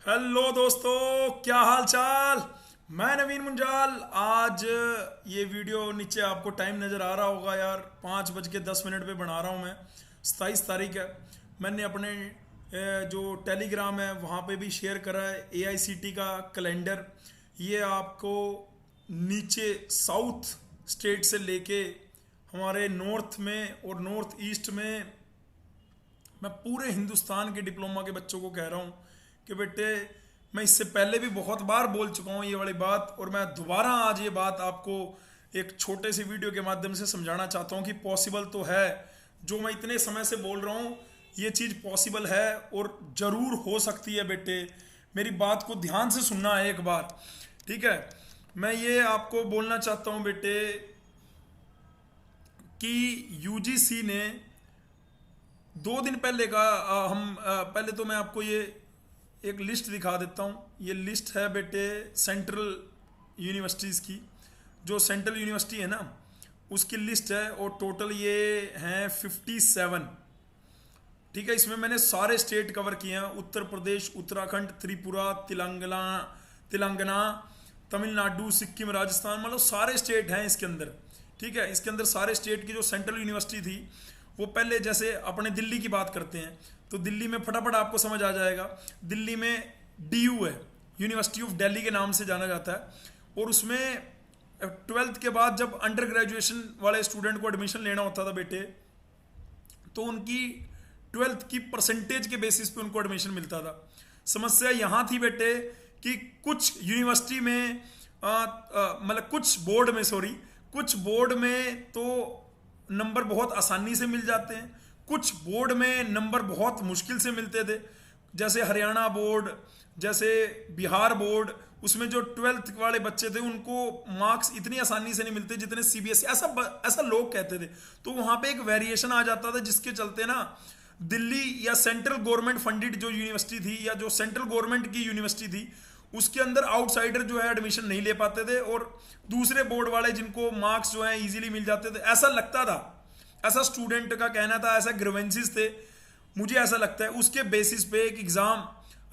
Hello दोस्तों, क्या हाल चाल। मैं नवीन मुंजाल। आज ये वीडियो नीचे आपको टाइम नज़र आ रहा होगा यार, 5:10 पे बना रहा हूँ मैं। 27 तारीख है। मैंने अपने जो टेलीग्राम है वहाँ पे भी शेयर करा है AICT का कैलेंडर। ये आपको नीचे साउथ स्टेट से लेके हमारे नॉर्थ में और नॉर्थ ईस्ट में, मैं पूरे हिंदुस्तान के डिप्लोमा के बच्चों को कह रहा हूँ कि बेटे, मैं इससे पहले भी बहुत बार बोल चुका हूँ ये वाली बात, और मैं दोबारा आज ये बात आपको एक छोटे से वीडियो के माध्यम से समझाना चाहता हूँ कि पॉसिबल तो है। जो मैं इतने समय से बोल रहा हूँ ये चीज़ पॉसिबल है और ज़रूर हो सकती है। बेटे, मेरी बात को ध्यान से सुनना है एक बार, ठीक है। मैं ये आपको बोलना चाहता हूँ बेटे कि UGC ने 2 दिन पहले का पहले तो मैं आपको ये एक लिस्ट दिखा देता हूँ। ये लिस्ट है बेटे सेंट्रल यूनिवर्सिटीज़ की। जो सेंट्रल यूनिवर्सिटी है ना उसकी लिस्ट है, और टोटल ये हैं 57, ठीक है। इसमें मैंने सारे स्टेट कवर किए हैं: उत्तर प्रदेश, उत्तराखंड, त्रिपुरा, तेलंगाना, तमिलनाडु, सिक्किम, राजस्थान, मतलब सारे स्टेट हैं इसके अंदर, ठीक है। इसके अंदर सारे स्टेट की जो सेंट्रल यूनिवर्सिटी थी वो पहले, जैसे अपने दिल्ली की बात करते हैं तो दिल्ली में फटाफट आपको समझ आ जाएगा। दिल्ली में DU है, यूनिवर्सिटी ऑफ दिल्ली के नाम से जाना जाता है। और उसमें 12th के बाद जब अंडर ग्रेजुएशन वाले स्टूडेंट को एडमिशन लेना होता था बेटे, तो उनकी 12th की परसेंटेज के बेसिस पे उनको एडमिशन मिलता था। समस्या यहाँ थी बेटे कि कुछ यूनिवर्सिटी में मतलब कुछ बोर्ड में तो नंबर बहुत आसानी से मिल जाते हैं, कुछ बोर्ड में नंबर बहुत मुश्किल से मिलते थे। जैसे हरियाणा बोर्ड, जैसे बिहार बोर्ड, उसमें जो 12th वाले बच्चे थे उनको मार्क्स इतनी आसानी से नहीं मिलते जितने CBSE, ऐसा लोग कहते थे। तो वहाँ पे एक वेरिएशन आ जाता था जिसके चलते ना दिल्ली या सेंट्रल गवर्नमेंट फंडेड जो यूनिवर्सिटी थी या जो सेंट्रल गवर्नमेंट की यूनिवर्सिटी थी उसके अंदर आउटसाइडर जो है एडमिशन नहीं ले पाते थे, और दूसरे बोर्ड वाले जिनको मार्क्स जो है इजीली मिल जाते थे, ऐसा लगता था। ऐसा स्टूडेंट का कहना था, ऐसा ग्रीवेंसेस थे, मुझे ऐसा लगता है। उसके बेसिस पे एक एग्ज़ाम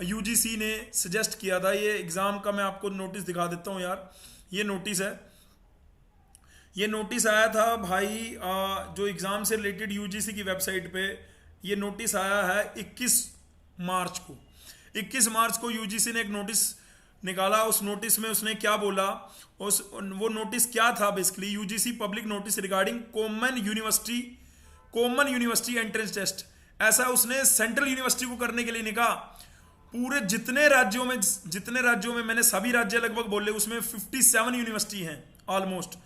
UGC ने सजेस्ट किया था। ये एग्ज़ाम का मैं आपको नोटिस दिखा देता हूँ यार। ये नोटिस है, ये नोटिस आया था भाई जो एग्ज़ाम से रिलेटेड UGC की वेबसाइट पे ये नोटिस आया है 21 मार्च को। 21 मार्च को UGC ने एक नोटिस निकाला। उस नोटिस में उसने क्या बोला, वो नोटिस क्या था basically, UGC public notice regarding common university entrance test. ऐसा उसने सेंट्रल यूनिवर्सिटी को करने के लिए नहीं कहा। पूरे जितने राज्यों में मैंने सभी राज्य लगभग बोले, उसमें 57 यूनिवर्सिटी हैं ऑलमोस्ट,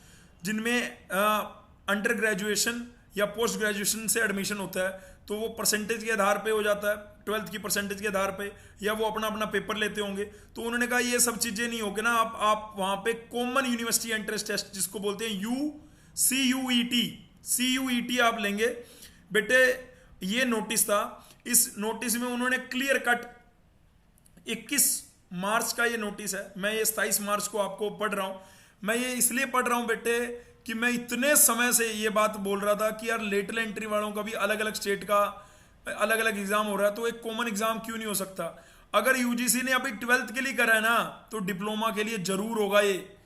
जिनमें अंडर ग्रेजुएशन या पोस्ट ग्रेजुएशन से एडमिशन होता है। तो वो परसेंटेज के आधार पे हो जाता है, 12th की परसेंटेज के आधार पे, या वो अपना अपना पेपर लेते होंगे। तो उन्होंने कहा ये सब चीज़ें नहीं होगी ना, आप वहाँ पे कॉमन यूनिवर्सिटी एंट्रेंस टेस्ट जिसको बोलते हैं CUET आप लेंगे बेटे। ये नोटिस था। इस नोटिस में उन्होंने क्लियर कट 21 मार्च का ये नोटिस है। मैं ये 27 मार्च को आपको पढ़ रहा हूँ। मैं ये इसलिए पढ़ रहा हूँ बेटे कि मैं इतने समय से ये बात बोल रहा था कि यार लेटरल एंट्री वालों का भी अलग अलग स्टेट का अलग अलग एग्जाम हो रहा है, तो एक कॉमन एग्जाम क्यों नहीं हो सकता। अगर UGC ने अभी 12th के लिए करा है ना, तो डिप्लोमा के लिए जरूर होगा। ये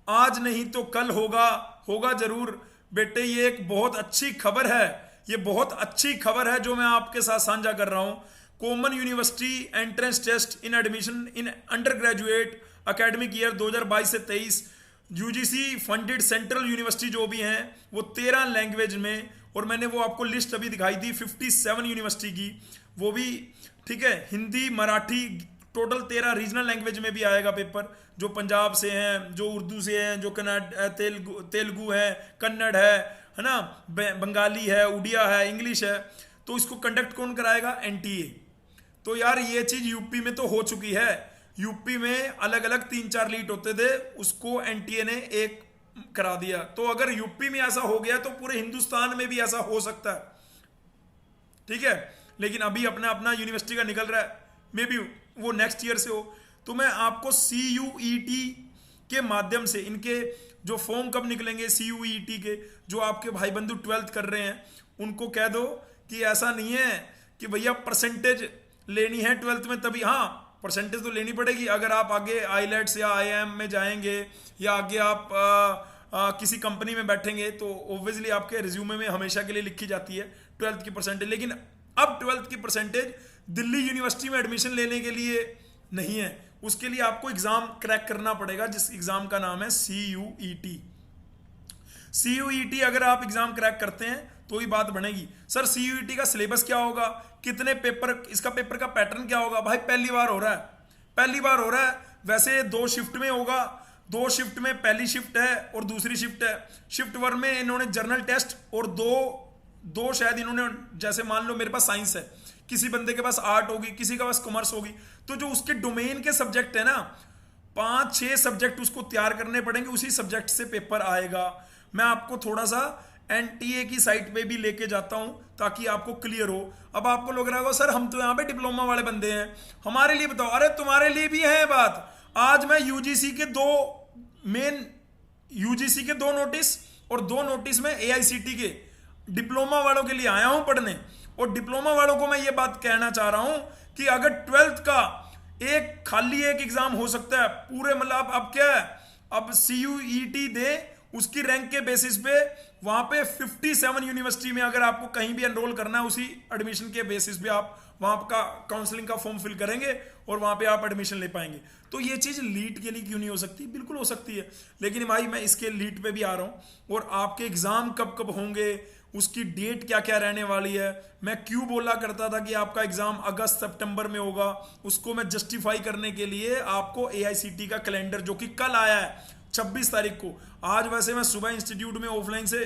आज नहीं तो कल होगा जरूर बेटे। ये एक बहुत अच्छी खबर है, ये बहुत अच्छी खबर है जो मैं आपके साथ साझा कर रहा हूं। Common university entrance test in admission in undergraduate academic year 2022 से 23 UGC फंडेड सेंट्रल यूनिवर्सिटी जो भी हैं वो 13 लैंग्वेज में, और मैंने वो आपको लिस्ट अभी दिखाई थी 57 यूनिवर्सिटी की, वो भी ठीक है, Hindi, Marathi, total 13 regional language में भी आएगा पेपर। जो पंजाब से हैं, जो उर्दू से हैं, जो तेलुगु है, कन्नड़ है ना, बंगाली है, उड़िया है, इंग्लिश है। तो इसको कंडक्ट कौन कराएगा? NTA। तो यार ये चीज़ यूपी में तो हो चुकी है। यूपी में अलग अलग 3-4 लीट होते थे, उसको NTA ने एक करा दिया। तो अगर यूपी में ऐसा हो गया तो पूरे हिंदुस्तान में भी ऐसा हो सकता है, ठीक है। लेकिन अभी अपना अपना यूनिवर्सिटी का निकल रहा है, मे बी वो नेक्स्ट ईयर से हो। तो मैं आपको CUET के माध्यम से, इनके जो फॉर्म कब निकलेंगे CUET के, जो आपके भाई बंधु 12th कर रहे हैं उनको कह दो कि ऐसा नहीं है कि भैया परसेंटेज लेनी है 12th में तभी। हाँ, परसेंटेज तो लेनी पड़ेगी। अगर आप आगे आईलेट्स या आईआईएम में जाएंगे या आगे आप किसी कंपनी में बैठेंगे तो ऑब्वियसली आपके रिज्यूमे में हमेशा के लिए लिखी जाती है 12th की परसेंटेज। लेकिन अब 12th की परसेंटेज दिल्ली यूनिवर्सिटी में एडमिशन लेने के लिए नहीं है, उसके लिए आपको एग्जाम क्रैक करना पड़ेगा, जिस एग्जाम का नाम है CUET। CUET अगर आप एग्जाम क्रैक करते हैं तो ही बात बनेगी। सर CUET का सिलेबस क्या होगा, कितने पेपर, इसका पेपर का पैटर्न क्या होगा? भाई पहली बार हो रहा है, पहली बार हो रहा है। वैसे 2 शिफ्ट में होगा, 2 शिफ्ट में पहली शिफ्ट है और दूसरी शिफ्ट है। शिफ्ट 1 में इन्होंने जर्नल टेस्ट और दो शायद इन्होंने, जैसे मान लो मेरे पास साइंस है, किसी बंदे के पास आर्ट होगी, किसी के पास कॉमर्स होगी, तो जो उसके डोमेन के सब्जेक्ट है ना 5-6 सब्जेक्ट उसको तैयार करने पड़ेंगे, उसी सब्जेक्ट से पेपर आएगा। मैं आपको थोड़ा सा NTA की साइट पे भी लेके जाता हूं ताकि आपको क्लियर हो। अब आपको लग रहा होगा सर हम तो यहाँ पे डिप्लोमा वाले बंदे हैं, हमारे लिए बताओ। अरे तुम्हारे लिए भी है बात। आज मैं यूजीसी के दो नोटिस और 2 नोटिस में AICT के डिप्लोमा वालों के लिए आया हूं पढ़ने। और डिप्लोमा वालों को मैं ये बात कहना चाह रहा हूं कि अगर 12th का खाली एक एग्जाम हो सकता है पूरे, मतलब अब क्या है, अब CUET दे, उसकी रैंक के बेसिस पे वहां पे 57 यूनिवर्सिटी में अगर आपको कहीं भी एनरोल करना है, उसी एडमिशन के बेसिस पे आप वहां का काउंसलिंग का फॉर्म फिल करेंगे और वहां पे आप एडमिशन ले पाएंगे। तो ये चीज लीट के लिए क्यों नहीं हो सकती? बिल्कुल हो सकती है। लेकिन भाई मैं इसके लीट पे भी आ रहा हूं, और आपके एग्जाम कब कब होंगे, उसकी डेट क्या क्या रहने वाली है। मैं क्यों बोला करता था कि आपका एग्जाम अगस्त सितंबर में होगा, उसको मैं जस्टिफाई करने के लिए आपको AICT का कैलेंडर जो कि कल आया है 26 तारीख को। आज वैसे मैं सुबह इंस्टीट्यूट में ऑफलाइन से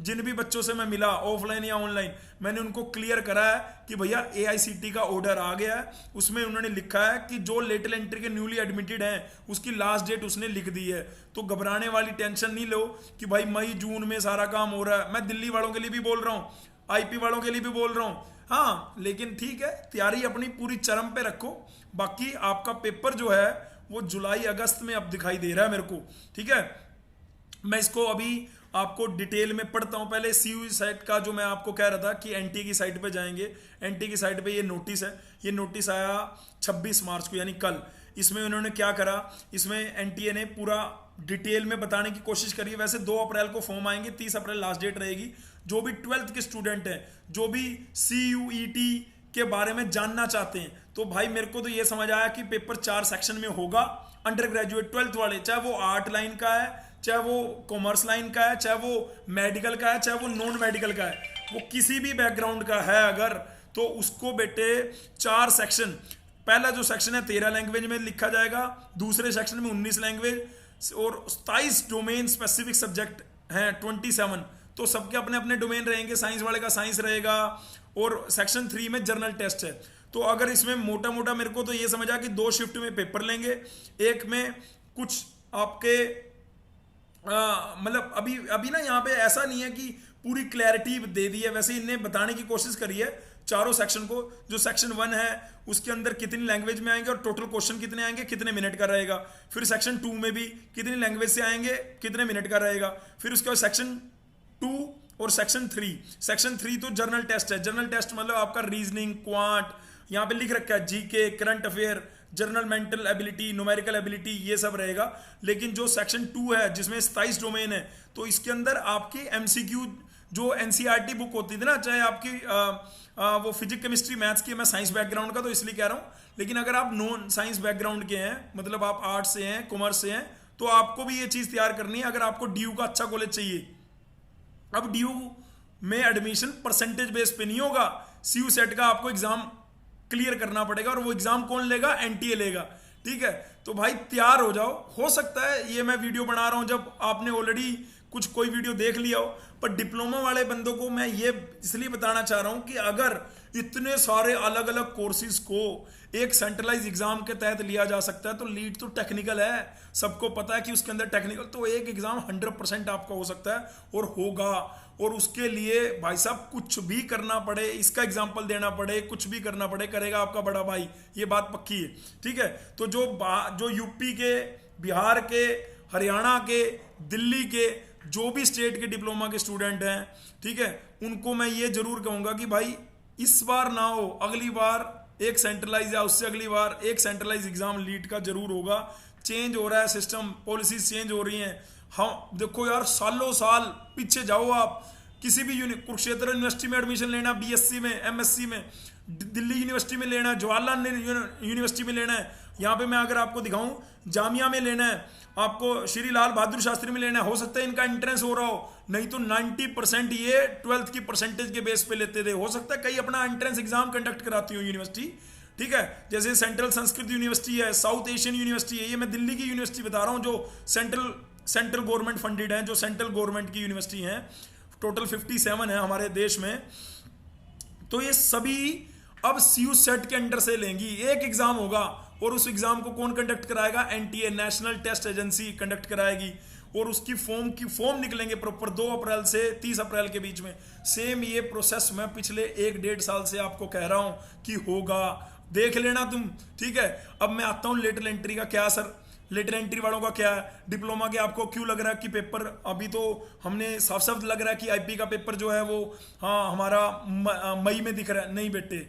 जिन भी बच्चों से मैं मिला, ऑफलाइन या ऑनलाइन, मैंने उनको क्लियर करा है कि भैया AICT का ऑर्डर आ गया है। उसमें उन्होंने लिखा है कि जो लेटल एंट्री के न्यूली एडमिटेड हैं उसकी लास्ट डेट उसने लिख दी है। तो घबराने वाली टेंशन नहीं लो कि भाई मई जून में सारा काम हो रहा है। मैं दिल्ली वालों के लिए भी बोल रहा हूँ, IP वालों के लिए भी बोल रहा हूँ। हाँ लेकिन ठीक है, तैयारी अपनी पूरी चरम पे रखो। बाकी आपका पेपर जो है वो जुलाई अगस्त में अब दिखाई दे रहा है मेरे को, ठीक है। मैं इसको अभी आपको डिटेल में पढ़ता हूं। पहले CUE साइट का जो मैं आपको कह रहा था कि NTA की साइट पे जाएंगे, NTA की साइट पे ये नोटिस है, ये नोटिस आया 26 मार्च को यानी कल। इसमें उन्होंने क्या करा, इसमें NTA ने पूरा डिटेल में बताने की कोशिश करी है। वैसे 2 अप्रैल को फॉर्म आएंगे, 30 अप्रैल लास्ट डेट रहेगी। जो भी 12th के स्टूडेंट हैं, जो भी CUET के बारे में जानना चाहते हैं, तो भाई मेरे को तो ये समझ आया कि पेपर 4 सेक्शन में होगा। अंडर ग्रेजुएट 12th वाले, चाहे वो आर्ट लाइन का है, चाहे वो कॉमर्स लाइन का है, चाहे वो मेडिकल का है, चाहे वो नॉन मेडिकल का है, वो किसी भी बैकग्राउंड का है अगर, तो उसको बेटे 4 सेक्शन, पहला जो सेक्शन है 13 लैंग्वेज में लिखा जाएगा, दूसरे सेक्शन में 19 लैंग्वेज और 27 डोमेन स्पेसिफिक सब्जेक्ट हैं 27। तो सबके अपने अपने डोमेन रहेंगे। साइंस वाले का साइंस रहेगा और सेक्शन 3 में जर्नल टेस्ट है। तो अगर इसमें मोटा मोटा मेरे को तो ये समझा कि 2 शिफ्ट में पेपर लेंगे। एक में कुछ आपके मतलब अभी ना यहाँ पे ऐसा नहीं है कि पूरी क्लैरिटी दे दी है, वैसे इन्हें बताने की कोशिश करी है चारों सेक्शन को। जो सेक्शन 1 है उसके अंदर कितनी लैंग्वेज में आएंगे और टोटल क्वेश्चन कितने आएंगे, कितने मिनट का रहेगा। फिर सेक्शन 2 में भी कितनी लैंग्वेज से आएंगे, कितने मिनट का रहेगा। फिर उसके बाद सेक्शन 2 और सेक्शन 3। सेक्शन 3 तो जर्नल टेस्ट है। जर्नल टेस्ट मतलब आपका रीजनिंग, क्वांट, यहाँ पे लिख रखा है GK, current affair, general mental ability, numerical ability, ये सब रहेगा। लेकिन जो सेक्शन 2 है जिसमें 27 डोमेन है, तो इसके अंदर आपकी MCQ जो NCERT बुक होती थी ना, चाहे आपकी वो फिजिक्स केमिस्ट्री मैथ्स की, मैं साइंस बैकग्राउंड का तो इसलिए कह रहा हूँ, लेकिन अगर आप नॉन साइंस बैकग्राउंड के हैं, मतलब आप आर्ट्स से हैं, कॉमर्स से हैं, तो आपको भी ये चीज़ तैयार करनी है अगर आपको DU का अच्छा कॉलेज चाहिए। अब DU में एडमिशन परसेंटेज बेस पे नहीं होगा, CU सेट का आपको एग्जाम क्लियर करना पड़ेगा और वो एग्जाम कौन लेगा, NTA लेगा, ठीक है। तो भाई तैयार हो जाओ। हो सकता है ये मैं वीडियो बना रहा हूं जब आपने ऑलरेडी कोई वीडियो देख लिया हो, पर डिप्लोमा वाले बंदों को मैं ये इसलिए बताना चाह रहा हूं कि अगर इतने सारे अलग अलग कोर्सेज को एक सेंट्रलाइज एग्जाम के तहत लिया जा सकता है, तो लीड तो टेक्निकल है, सबको पता है कि उसके अंदर टेक्निकल, तो एक एग्जाम 100% आपका हो सकता है और होगा। और उसके लिए भाई साहब कुछ भी करना पड़े, इसका एग्जाम्पल देना पड़े, कुछ भी करना पड़े, करेगा आपका बड़ा भाई, ये बात पक्की है, ठीक है। तो जो यूपी के, बिहार के, हरियाणा के, दिल्ली के, जो भी स्टेट के डिप्लोमा के स्टूडेंट हैं, ठीक है, उनको मैं ये जरूर कहूंगा कि भाई इस बार ना हो, अगली बार एक सेंट्रलाइज या उससे अगली बार एक सेंट्रलाइज एग्जाम लीट का जरूर होगा। चेंज हो रहा है सिस्टम, पॉलिसीज चेंज हो रही हैं। हम देखो यार, सालों साल पीछे जाओ आप, किसी भी कुरुक्षेत्र यूनिवर्सिटी में एडमिशन लेना, बीएससी में, एमएससी में, दिल्ली यूनिवर्सिटी में लेना है, जवाहरलाल यूनिवर्सिटी में लेना है, यहाँ पे मैं अगर आपको दिखाऊं जामिया में लेना है, आपको श्री लाल बहादुर शास्त्री में लेना है, हो सकता है इनका एंट्रेंस हो रहा हो, नहीं तो 90% ये 12th की परसेंटेज के बेस पे लेते थे। हो सकता है कई अपना एंट्रेंस एग्जाम कंडक्ट कराती हो यूनिवर्सिटी, ठीक है। जैसे सेंट्रल संस्कृत यूनिवर्सिटी है, साउथ एशियन यूनिवर्सिटी है, ये मैं दिल्ली की यूनिवर्सिटी बता रहा हूँ जो सेंट्रल गवर्नमेंट फंडेड है, जो सेंट्रल गवर्नमेंट की यूनिवर्सिटी है। टोटल 57 है हमारे देश में। तो ये सभी अब सीयू सेट के अंडर से लेंगी। एक एग्जाम होगा और उस एग्जाम को कौन कंडक्ट कराएगा? NTA, national test agency conduct कराएगी, और उसकी फॉर्म निकलेंगे प्रॉपर 2 अप्रैल से 30 अप्रैल के बीच में। सेम ये प्रोसेस मैं पिछले 1-1.5 साल से आपको कह रहा हूं कि होगा, देख लेना तुम, ठीक है। अब मैं आता हूं लेटरल एंट्री का क्या सर, लेटर एंट्री वालों का क्या है, डिप्लोमा के आपको क्यों लग रहा है कि पेपर, अभी तो हमने साफ साफ लग रहा है कि आईपी का पेपर जो है वो हाँ हमारा मई में दिख रहा है। नहीं बेटे,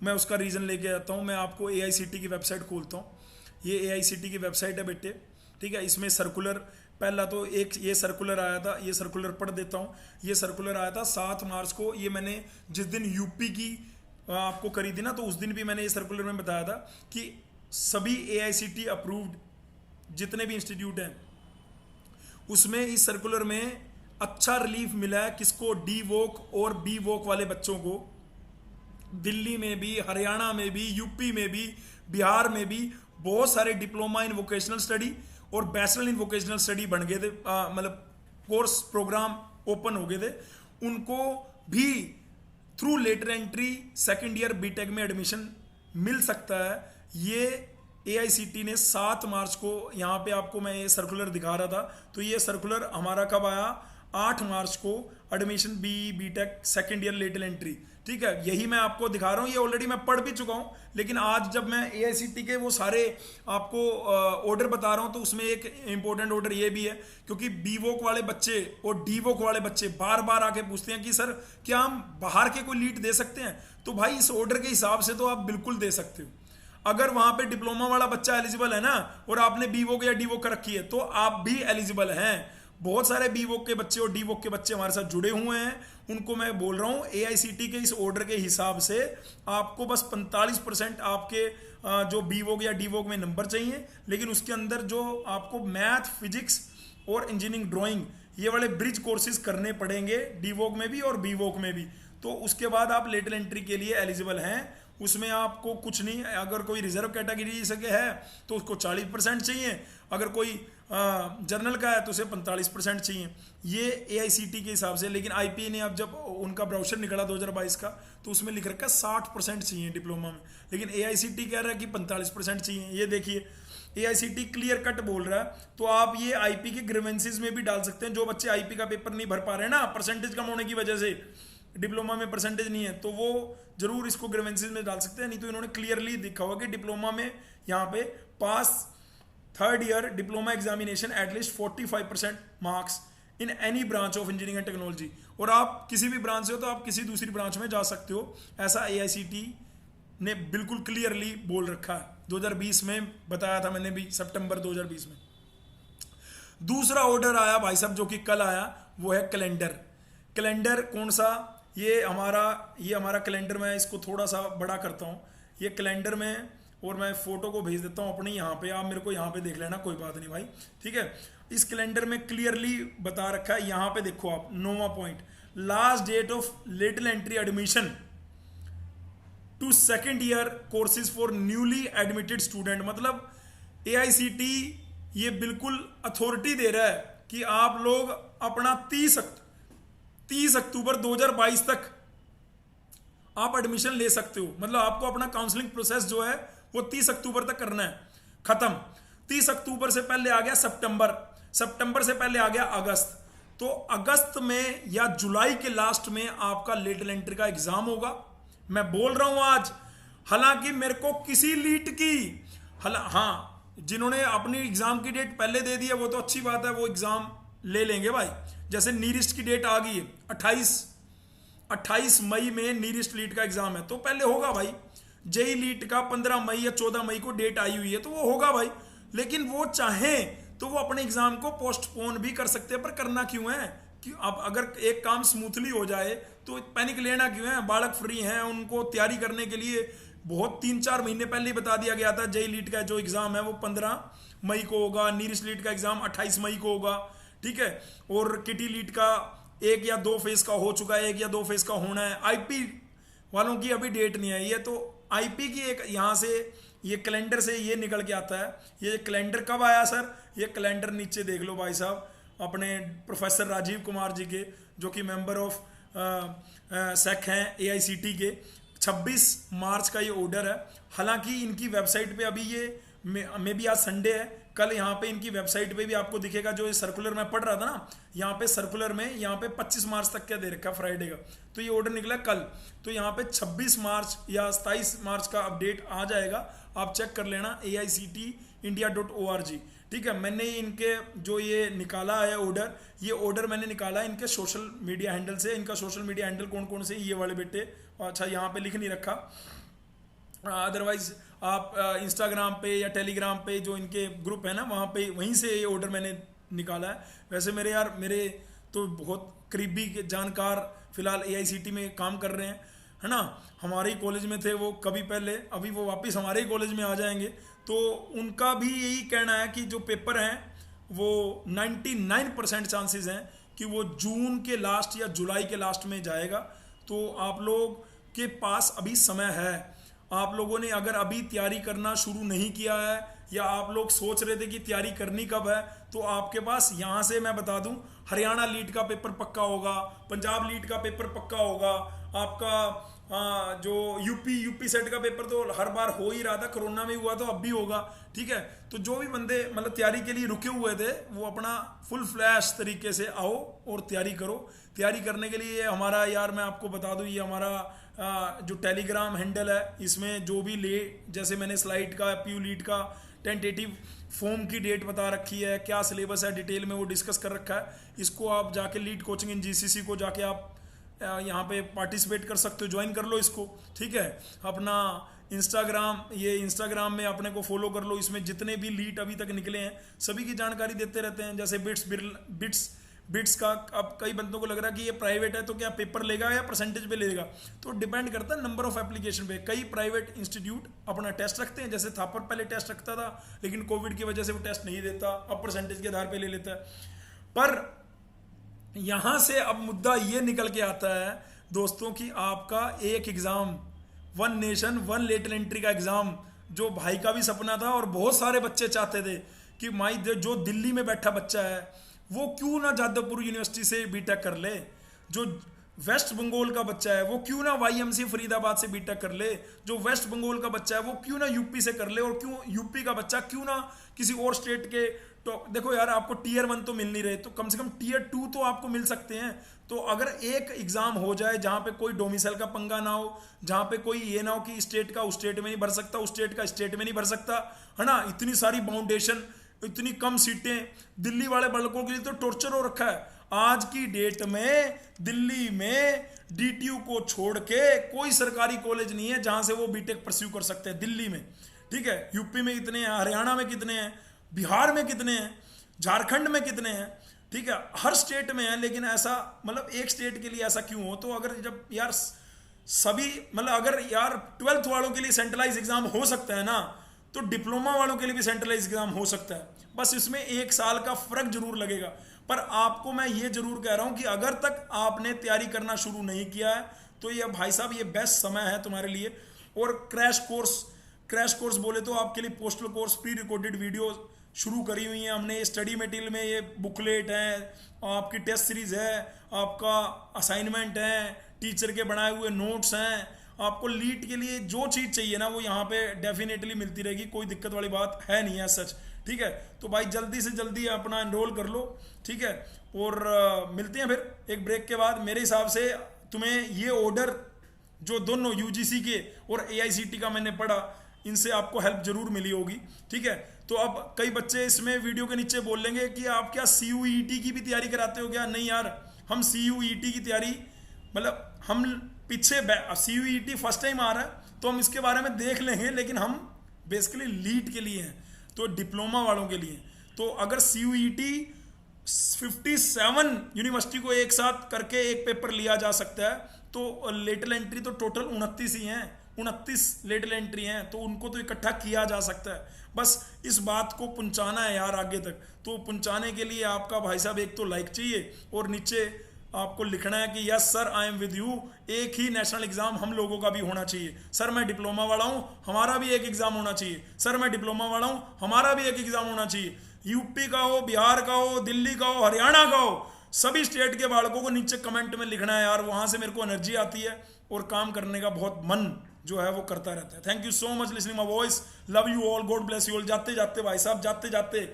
मैं उसका रीज़न लेके आता हूँ। मैं आपको एआईसीटी की वेबसाइट खोलता हूँ। ये एआईसीटी की वेबसाइट है बेटे, ठीक है। इसमें सर्कुलर, पहला तो एक ये सर्कुलर आया था, ये सर्कुलर पढ़ देता हूँ। ये सर्कुलर आया था 7 मार्च को। ये मैंने जिस दिन यूपी की आपको करी थी ना, तो उस दिन भी मैंने ये सर्कुलर में बताया था कि सभी एआईसीटी अप्रूव्ड जितने भी इंस्टीट्यूट हैं उसमें इस सर्कुलर में अच्छा रिलीफ मिला है। किसको? डी वोक और बी वोक वाले बच्चों को। दिल्ली में भी, हरियाणा में भी, यूपी में भी, बिहार में भी बहुत सारे डिप्लोमा इन वोकेशनल स्टडी और बैचलर इन वोकेशनल स्टडी बन गए थे, मतलब कोर्स प्रोग्राम ओपन हो गए थे। उनको भी through lateral entry second year B Tech में एडमिशन मिल सकता है। ये एआईसीटी ने 7 मार्च को, यहाँ पे आपको मैं ये सर्कुलर दिखा रहा था, तो ये सर्कुलर हमारा कब आया? 8 मार्च को। Admission B Tech second year lateral entry, ठीक है। यही मैं आपको दिखा रहा हूँ, ये ऑलरेडी मैं पढ़ भी चुका हूँ, लेकिन आज जब मैं एआईसीटी के वो सारे आपको ऑर्डर बता रहा हूँ तो उसमें एक इंपॉर्टेंट ऑर्डर ये भी है, क्योंकि बीवोक वाले बच्चे और डीवोक वाले बच्चे बार बार आके पूछते हैं कि सर क्या हम बाहर के कोई लीड दे सकते हैं? तो भाई इस ऑर्डर के हिसाब से तो आप बिल्कुल दे सकते हो। अगर वहां पे डिप्लोमा वाला बच्चा एलिजिबल है ना, और आपने बीवोक या डीवोक कर रखी है, तो आप भी एलिजिबल हैं। बहुत सारे बीवोक के बच्चे और डीवोक के बच्चे हमारे साथ जुड़े हुए हैं। उनको मैं बोल रहा हूँ एआईसीटी के इस ऑर्डर के हिसाब से आपको बस 45% आपके जो बीवोक या डीवोक में नंबर चाहिए, लेकिन उसके अंदर जो आपको मैथ, फिजिक्स और इंजीनियरिंग, ड्राइंग, ये वाले ब्रिज कोर्सेज करने पड़ेंगे डीवोक में भी और बीवोक में भी। तो उसके बाद आप लेटर एंट्री के लिए एलिजिबल हैं। उसमें आपको कुछ नहीं, अगर कोई रिजर्व कैटेगरी से है तो उसको 40% चाहिए, अगर कोई जर्नल का है तो उसे 45% चाहिए, ये एआईसीटी के हिसाब से। लेकिन आईपी ने अब जब उनका ब्राउचर निकला 2022 का, तो उसमें लिख रखा है 60% चाहिए डिप्लोमा में, लेकिन एआईसीटी कह रहा है कि 45% चाहिए। ये देखिए एआईसीटी क्लियर कट बोल रहा है। तो आप ये आईपी के ग्रीवेंसेस में भी डाल सकते हैं। जो बच्चे आईपी का पेपर नहीं भर पा रहे हैं ना, परसेंटेज कम होने की वजह से, डिप्लोमा में परसेंटेज नहीं है, तो वो जरूर इसको ग्रीवेंसेस में डाल सकते हैं। नहीं तो इन्होंने क्लियरली दिखा हुआ कि डिप्लोमा में यहाँ पे pass third year diploma examination at least 45% marks in any branch of engineering and technology. और आप किसी भी ब्रांच से हो तो आप किसी दूसरी ब्रांच में जा सकते हो, ऐसा एआईसीटी ने बिल्कुल क्लियरली बोल रखा है। 2020 में बताया था मैंने भी, सितंबर 2020 में। दूसरा ऑर्डर आया भाई साहब, जो कि कल आया, वो है कैलेंडर। कैलेंडर कौन सा? ये हमारा कैलेंडर, मैं इसको थोड़ा सा बड़ा करता हूँ। ये कैलेंडर में, और मैं फोटो को भेज देता हूँ अपनी, यहाँ पे आप मेरे को यहाँ पे देख लेना, कोई बात नहीं भाई, ठीक है। इस कैलेंडर में क्लियरली बता रखा है, यहाँ पे देखो आप, 9वां point, last date of letter entry admission to second year courses for newly admitted student. मतलब एआईसीटी ये बिल्कुल अथॉरिटी दे रहा है कि आप लोग अपना 30 अक्टूबर 2022 तक आप एडमिशन ले सकते हो। मतलब आपको अपना काउंसलिंग प्रोसेस जो है वो 30 अक्टूबर तक करना है खत्म। 30 अक्टूबर से पहले आ गया सितंबर से पहले आ गया अगस्त। तो अगस्त में या जुलाई के लास्ट में आपका लेटर एंट्री का एग्जाम होगा। मैं बोल रहा हूं आज, हालांकि मेरे को किसी लीट की, हाँ जिन्होंने अपनी एग्जाम की डेट पहले दे दी है वो तो अच्छी बात है, वो एग्जाम ले लेंगे भाई। जैसे नीरिस्ट की डेट आ गई है 28 मई में नीरिस्ट लीट का एग्जाम है, तो पहले होगा भाई। जेई लीट का 15 मई या 14 मई को डेट आई हुई है, तो वो होगा भाई। लेकिन वो चाहे तो वो अपने एग्जाम को पोस्टपोन भी कर सकते हैं, पर करना क्यों है? कि अब अगर एक काम स्मूथली हो जाए तो पैनिक लेना क्यों है? बालक फ्री हैं, उनको तैयारी करने के लिए बहुत 3-4 महीने पहले ही बता दिया गया था जेई लीट का जो एग्जाम है वो 15 मई को होगा, नीरिश लीट का एग्जाम 28 मई को होगा, ठीक है। और किटी लीट का 1 या 2 फेज का हो चुका है, 1 या 2 फेज का होना है। आईपी वालों की अभी डेट नहीं आई है, तो आईपी की एक यहाँ से ये कैलेंडर से ये निकल के आता है। ये कैलेंडर कब आया सर? ये कैलेंडर नीचे देख लो भाई साहब, अपने प्रोफेसर राजीव कुमार जी के, जो कि मेंबर ऑफ सेक हैं एआईसीटी के। 26 मार्च का ये ऑर्डर है। हालांकि इनकी वेबसाइट पे अभी ये मे बी आज संडे है, कल यहाँ पे इनकी वेबसाइट पे भी आपको दिखेगा। जो ये सर्कुलर मैं पढ़ रहा था ना, यहाँ पे सर्कुलर में यहाँ पे 25 मार्च तक क्या दे रखा है, फ्राइडे का। तो ये ऑर्डर निकला कल, तो यहाँ पे 26 मार्च या 27 मार्च का अपडेट आ जाएगा, आप चेक कर लेना AICTindia.org, ठीक है। मैंने इनके जो ये निकाला है ऑर्डर, ये ऑर्डर मैंने निकाला है इनके सोशल मीडिया हैंडल से। इनका सोशल मीडिया हैंडल कौन कौन से, ये वाले बेटे, अच्छा यहाँ पे लिख नहीं रखा, अदरवाइज आप इंस्टाग्राम पे या टेलीग्राम पे जो इनके ग्रुप है ना, वहाँ पे वहीं से ये ऑर्डर मैंने निकाला है। वैसे मेरे तो बहुत करीबी के जानकार फिलहाल AICT में काम कर रहे हैं, है ना। हमारे ही कॉलेज में थे वो कभी पहले, अभी वो वापस हमारे ही कॉलेज में आ जाएंगे। तो उनका भी यही कहना है कि जो पेपर हैं वो 99% चांसेस हैं कि वो जून के लास्ट या जुलाई के लास्ट में जाएगा। तो आप लोग के पास अभी समय है। आप लोगों ने अगर अभी तैयारी करना शुरू नहीं किया है, या आप लोग सोच रहे थे कि तैयारी करनी कब है, तो आपके पास यहाँ से मैं बता दूं, हरियाणा लीट का पेपर पक्का होगा, पंजाब लीट का पेपर पक्का होगा, आपका जो यूपी सेट का पेपर तो हर बार हो ही रहा था, कोरोना में हुआ तो अब भी होगा, ठीक है। तो जो भी बंदे मतलब तैयारी के लिए रुके हुए थे, वो अपना फुल फ्लैश तरीके से आओ और तैयारी करो। तैयारी करने के लिए हमारा, यार मैं आपको बता दूं, ये हमारा जो टेलीग्राम हैंडल है, इसमें जो भी जैसे मैंने स्लाइड का, पीयू लीट का टेंटेटिव फॉर्म की डेट बता रखी है, क्या सिलेबस है डिटेल में वो डिस्कस कर रखा है। इसको आप जाके लीड कोचिंग इन GCC को जाके आप यहाँ पे पार्टिसिपेट कर सकते हो, ज्वाइन कर लो इसको, ठीक है। अपना इंस्टाग्राम में अपने को फॉलो कर लो। इसमें जितने भी लीड अभी तक निकले हैं सभी की जानकारी देते रहते हैं। जैसे बिट्स का, अब कई बंदों को लग रहा है कि ये प्राइवेट है तो क्या पेपर लेगा या परसेंटेज पे लेगा, तो डिपेंड करता है नंबर ऑफ एप्लीकेशन पे। कई प्राइवेट इंस्टीट्यूट अपना टेस्ट रखते हैं, जैसे थापर पहले टेस्ट रखता था, लेकिन कोविड की वजह से वो टेस्ट नहीं देता, अब परसेंटेज के आधार पे ले लेता है। पर यहां से अब मुद्दा ये निकल के आता है दोस्तों कि आपका एक एग्जाम, 1 नेशन 1 लेटरल एंट्री का एग्जाम, जो भाई का भी सपना था और बहुत सारे बच्चे चाहते थे कि जो दिल्ली में बैठा बच्चा है वो क्यों ना जादवपुर यूनिवर्सिटी से बीटेक कर ले, जो वेस्ट बंगाल का बच्चा है वो क्यों ना YMC फरीदाबाद से बीटेक कर ले, जो वेस्ट बंगाल का बच्चा है वो क्यों ना यूपी से कर ले, और क्यों यूपी का बच्चा क्यों ना किसी और स्टेट के। तो देखो यार, आपको Tier 1 तो मिल नहीं रहे, तो कम से कम Tier 2 तो आपको मिल सकते हैं। तो अगर एक एग्जाम हो जाए जहां पे कोई डोमिसाइल का पंगा ना हो, जहां पे कोई ये ना हो कि स्टेट का उस स्टेट में नहीं भर सकता, उस स्टेट का स्टेट में नहीं भर सकता, है ना। इतनी सारी बाउंडेशन, इतनी कम सीटें, दिल्ली वाले बालकों के लिए तो टॉर्चर हो रखा है। आज की डेट में दिल्ली में DTU को छोड़ के कोई सरकारी कॉलेज नहीं है जहां से वो बीटेक परस्यू कर सकते हैं दिल्ली में, ठीक है। यूपी में कितने हैं, हरियाणा में कितने हैं, बिहार में कितने हैं, झारखंड में कितने हैं, ठीक है। हर स्टेट में है, लेकिन ऐसा मतलब एक स्टेट के लिए ऐसा क्यों हो? तो अगर जब यार सभी मतलब अगर यार 12th वालों के लिए सेंट्रलाइज एग्जाम हो सकता है ना, तो डिप्लोमा वालों के लिए भी सेंट्रलाइज एग्जाम हो सकता है। बस इसमें 1 साल का फर्क जरूर लगेगा। पर आपको मैं ये जरूर कह रहा हूं कि अगर तक आपने तैयारी करना शुरू नहीं किया है तो ये भाई साहब ये बेस्ट समय है तुम्हारे लिए। और क्रैश कोर्स बोले तो आपके लिए postal course pre recorded video शुरू करी हुई है हमने। स्टडी मटेरियल में ये बुकलेट है, आपकी टेस्ट सीरीज है, आपका असाइनमेंट है, टीचर के बनाए हुए नोट्स हैं। आपको लीट के लिए जो चीज़ चाहिए ना वो यहाँ पे डेफिनेटली मिलती रहेगी, कोई दिक्कत वाली बात है नहीं है सच, ठीक है। तो भाई जल्दी से जल्दी अपना एनरोल कर लो, ठीक है। और मिलते हैं फिर एक ब्रेक के बाद। मेरे हिसाब से तुम्हें ये ऑर्डर जो दोनों UGC के और AICT का मैंने पढ़ा, इनसे आपको हेल्प जरूर मिली होगी, ठीक है। तो अब कई बच्चे इसमें वीडियो के नीचे बोल लेंगे कि आप क्या CUET की भी तैयारी कराते हो क्या? नहीं यार, हम CUET की तैयारी मतलब हम पीछे CUET फर्स्ट टाइम आ रहा है, तो हम इसके बारे में देख लेंगे, लेकिन हम बेसिकली लीड के लिए हैं, तो डिप्लोमा वालों के लिए। तो अगर CUET 57 यूनिवर्सिटी को एक साथ करके एक पेपर लिया जा सकता है, तो लेटरल एंट्री तो टोटल 29 ही हैं, 29 लेटरल एंट्री हैं, तो उनको तो इकट्ठा किया जा सकता है। बस इस बात को पहुंचाना है यार आगे तक। तो पहुंचाने के लिए आपका भाई साहब एक तो लाइक चाहिए, और नीचे आपको लिखना है कि yes sir I am with you. एक ही नेशनल एग्जाम हम लोगों का भी होना चाहिए। सर मैं डिप्लोमा वाला हूं, हमारा भी एक एग्जाम होना चाहिए। सर मैं डिप्लोमा वाला हूं, हमारा भी एक एग्जाम होना चाहिए। यूपी का हो, बिहार का हो, दिल्ली का हो, हरियाणा का हो, सभी स्टेट के बालकों को नीचे कमेंट में लिखना है यार। वहां से मेरे को एनर्जी आती है और काम करने का बहुत मन जो है वो करता रहता है। Thank you so much listening my voice, love you all, god bless you all. जाते जाते भाई साहब, जाते जाते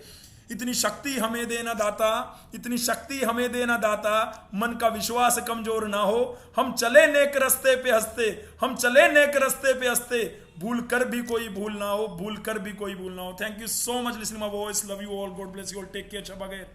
इतनी शक्ति हमें देना दाता, इतनी शक्ति हमें देना दाता, मन का विश्वास कमजोर ना हो। हम चले नेक रस्ते पे हंसते, हम चले नेक रस्ते पे हंसते, भूल कर भी कोई भूल ना हो, भूल कर भी कोई भूल ना हो। Thank you so much listening my voice, love you all, god bless you all, take care, शब बगैर।